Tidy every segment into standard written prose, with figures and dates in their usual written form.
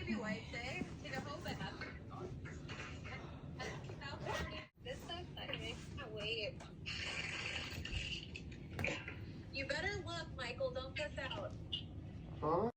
You better look, Michael. Don't piss out. Huh?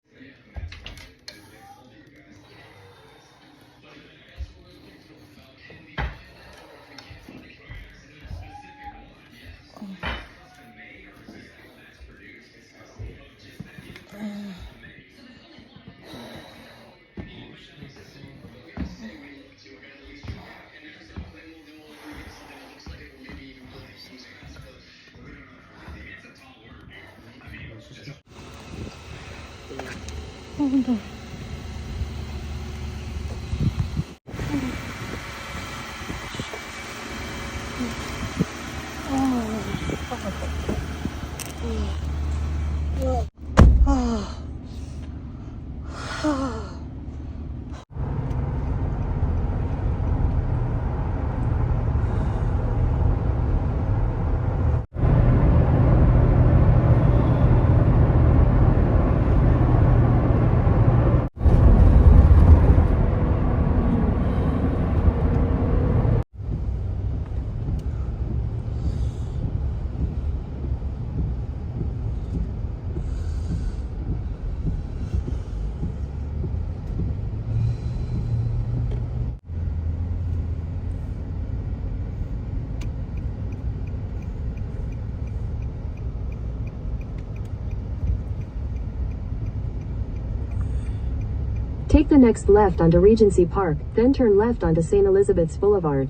Take the next left onto Regency Park, then turn left onto St. Elizabeth's Boulevard.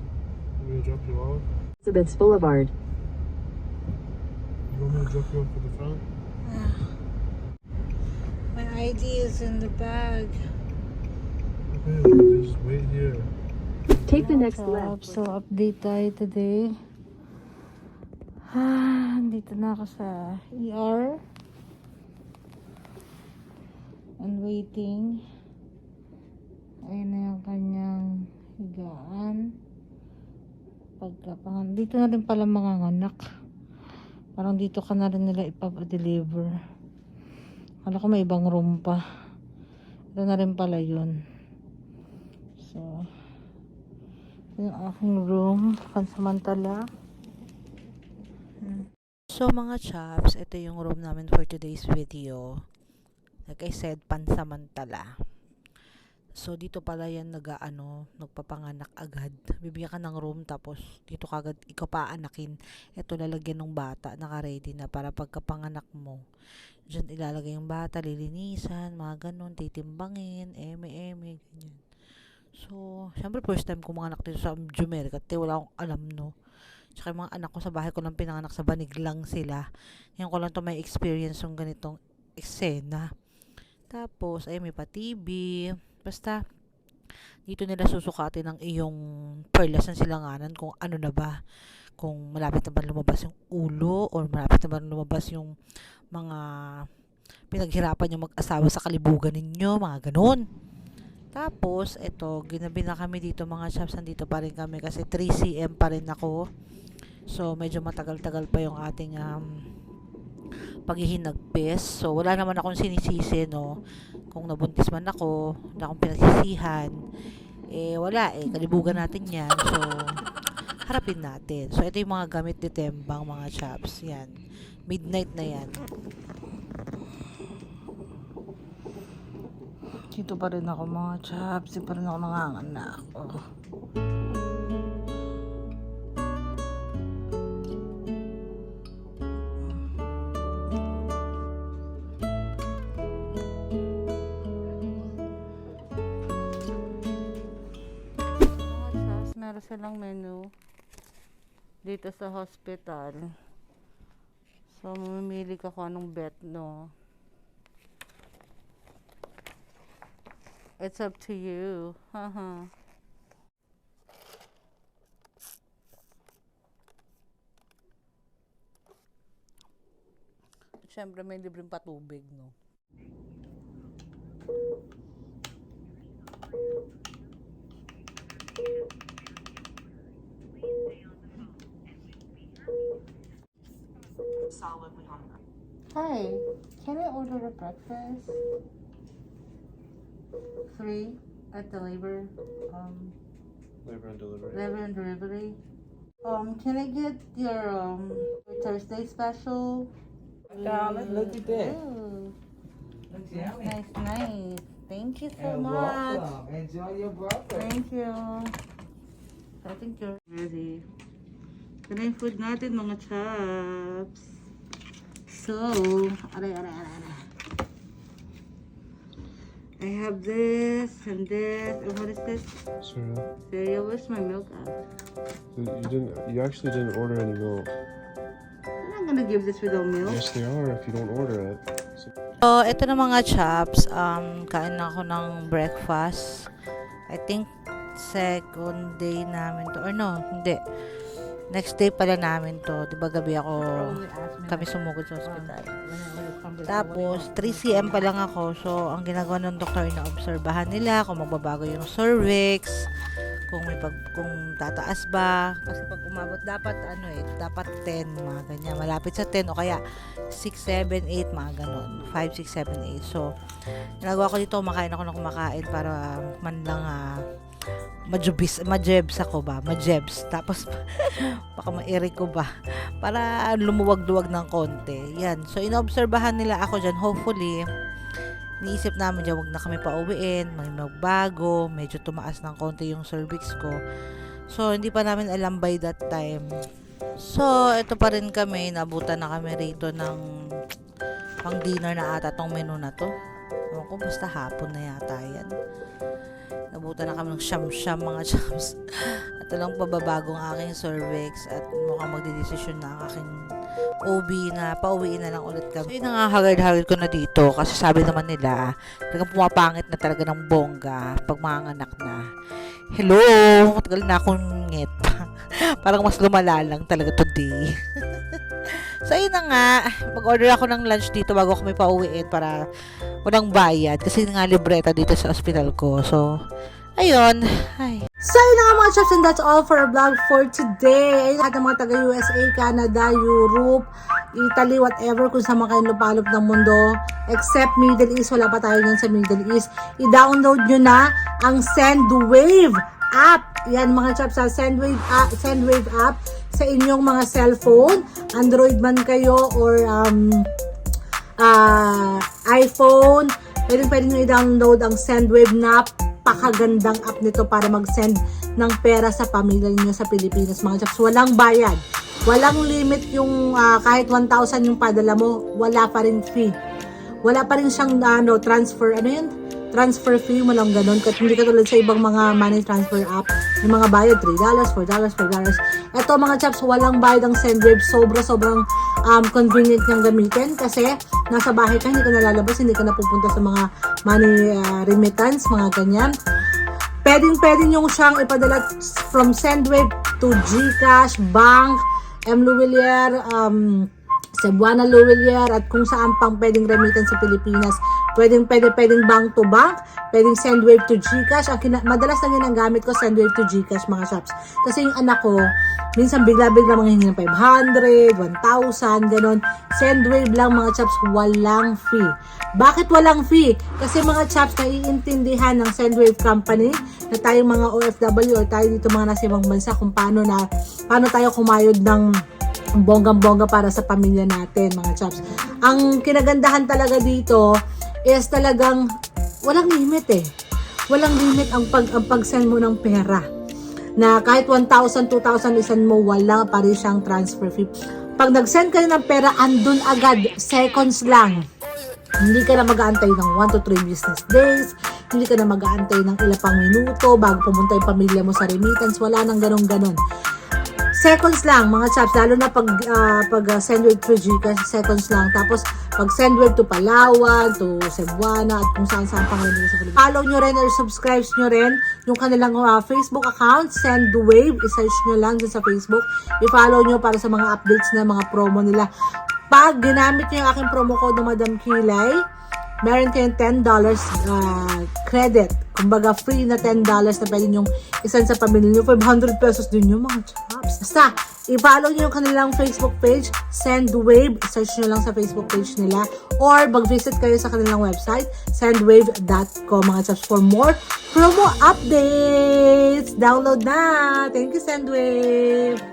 I'm gonna drop you off. Elizabeth's Boulevard. You want me to drop you off at the front? My ID is in the bag. Okay, just wait here. Take the next left. So, update tayo today. Dito na ako sa ER. And waiting. Ayun na yung kanyang higaan. Dito na rin pala mga anak. Parang dito ka na rin nila ipapadeliver. Kala ko may ibang room pa. Ito na rin pala yun. So, ito yung aking room. Pansamantala. So mga chaps, ito yung room namin for today's video. Like I said, pansamantala. So dito pala yan nagpapanganak agad. Bibigyan ka ng room tapos dito kagad ikaw paanakin. Ito lalagyan ng bata, naka-ready na para pagkapanganak mo. Diyan ilalagay yung bata, lilinisan, mga ganun, titimbangin, ganyan. So, syempre first time ko manganak dito sa Jumerica, wala akong alam no. Tsaka yung mga anak ko sa bahay ko lang pinanganak, sa banig lang sila. Ngayon ko lang to may experience yung ganitong eksena. Tapos, may pa-TV. Basta, dito nila susukatin ang iyong perlas ng silanganan kung ano na ba. Kung malapit na ba lumabas yung ulo or malapit na ba lumabas yung mga pinaghirapan yung mag-asawa sa kalibugan ninyo, mga ganun. Tapos, ginabi na kami dito mga chaps, nandito pa rin kami kasi 3cm pa rin ako. So, medyo matagal-tagal pa yung ating paghihinagpis. So, wala naman akong sinisisi, no. Kung nabuntis man ako, wala akong pinagsisihan. Wala kalibugan natin yan. So, harapin natin. So, ito yung mga gamit ni Tembang, mga chaps. Yan. Midnight na yan. Dito pa rin ako mga chaps. Dito pa rin ako nanganganak. Meron silang menu dito sa hospital. So, mamimili ka kung anong bet, no? It's up to you. Siyempre, may libreng patubig, no? Solidly on the Hi, can I order a breakfast? 3 at the labor. Labor and delivery. Labor and delivery. Can I get your Thursday special? Look at that. Ooh, Looks yummy. nice. Thank you so And much. welcome. Enjoy your burger. Thank you. I think you're ready. Ito na yung food natin, mga chaps. So, aray. I have this and this. And what is this? Cereal. Cereal. Where's my milk at? You actually didn't order any milk. I'm not gonna give this without milk. Yes, they are if you don't order it. So, ito na mga chaps, kain na ako ng breakfast. I think, second day namin to. Or no, hindi. Next day pala namin to. Diba gabi kami sumugod sa hospital. Tapos, 3 cm pa lang ako. So, ang ginagawa ng doktor, inaobserbahan nila kung magbabago yung cervix, kung tataas ba. Kasi pag umabot, dapat 10, mga ganyan. Malapit sa 10 o kaya 6, 7, 8, mga ganon. 5, 6, 7, 8. So, ginagawa ko dito, kumakain ako ng kumakain para man lang majebs ako ba? Majebs. Tapos, baka ma-iri ko ba? Para lumuwag-luwag ng konti. Yan. So, inaobserbahan nila ako dyan. Hopefully, niisip namin dyan, wag na kami pauwiin. May magbago. Medyo tumaas ng konti yung cervix ko. So, hindi pa namin alam by that time. So, ito pa rin kami. Nabutan na kami rito ng pang dinner na ata tong menu na to. Ewan ko, basta hapon na yata yan. Nabutan na kami ng siyam-siyam mga chaps. At lang pababagong aking cervix at mukhang magdidesisyon na ang aking OB na pauwiin na lang ulit kami. So yun nga, hagard-hagard ko na dito kasi sabi naman nila talagang pumapangit na talaga ng bongga pag manganak na. Hello! Matagal na akong ngit. Parang mas lumala lang talaga today. So yun na nga, mag-order ako ng lunch dito bago ako may pauwiin para walang bayad kasi nga libreta dito sa ospital ko. So, ayun. Ay. So yun na nga mga chaps, and that's all for our vlog for today. Ayun lahat ng mga taga USA, Canada, Europe, Italy, whatever, kung saan man kayo lupalop ng mundo. Except Middle East, wala pa tayo dyan sa Middle East. I-download nyo na ang SendWave app. Yan mga chaps, sa SendWave app sa inyong mga cellphone, Android man kayo or iPhone, pwede nyo i-download ang SendWave na napakagandang app nito para mag-send ng pera sa pamilya niyo sa Pilipinas mga chaps. Walang bayad, walang limit yung kahit 1,000 yung padala mo, wala pa rin fee, wala pa rin siyang transfer fee, walang ganun. Hindi katulad sa ibang mga money transfer app, yung mga bayad $3, $4, $5. Ito mga chaps, walang bayad ang SendWave. Sobrang convenient niyang gamitin kasi nasa bahay ka, hindi ka nalalabas, hindi ka napupunta sa mga money remittance, mga ganyan. Pwede nyo siyang ipadala from SendWave to GCash, Bank, M. Luwilier, Cebuana Luwilier, at kung saan pang pwedeng remittance sa Pilipinas. Pwedeng bank to bank, pwedeng SendWave to GCash. Madalas na yun ang gamit ko, SendWave to GCash mga shops. Kasi yung anak ko, minsan bigla-bigla manghihingi ng 500, 1,000, ganon. SendWave lang mga shops, walang fee. Bakit walang fee? Kasi mga shops, naiintindihan ng SendWave company na tayong mga OFW or tayo dito mga nasa ibang bansa kung paano tayo kumayod ng bonggang-bongga para sa pamilya natin mga chaps. Ang kinagandahan talaga dito is talagang walang limit walang limit ang pag-send mo ng pera, na kahit 1,000, 2,000 isan mo, wala pa rin siyang transfer fee. Pag nag-send ka ng pera, andun agad, seconds lang. Hindi ka na mag-aantay ng 1 to 3 business days, hindi ka na mag-aantay ng ilang pang minuto bago pumunta yung pamilya mo sa remittance. Wala nang ganon. Seconds lang mga chaps, lalo na pag SendWave to GCash, seconds lang. Tapos pag SendWave to Palawan, to Cebuana, at kung saan pang rin sa Pilipinas. Follow nyo rin or subscribe nyo rin yung kanilang Facebook account, SendWave. I-search nyo lang dyan sa Facebook. I-follow nyo para sa mga updates na mga promo nila. Pag ginamit nyo yung aking promo code na Madam Kilay, meron kayong $10 credit. Kumbaga, free na $10 na pwede nyong isan sa pamilya nyo. 500 pesos din yung mga chaps. chaps. Basta, i-follow nyo yung kanilang Facebook page, Sendwave. Search nyo lang sa Facebook page nila. Or mag-visit kayo sa kanilang website, sendwave.com mga chaps, for more promo updates. Download na! Thank you, Sendwave!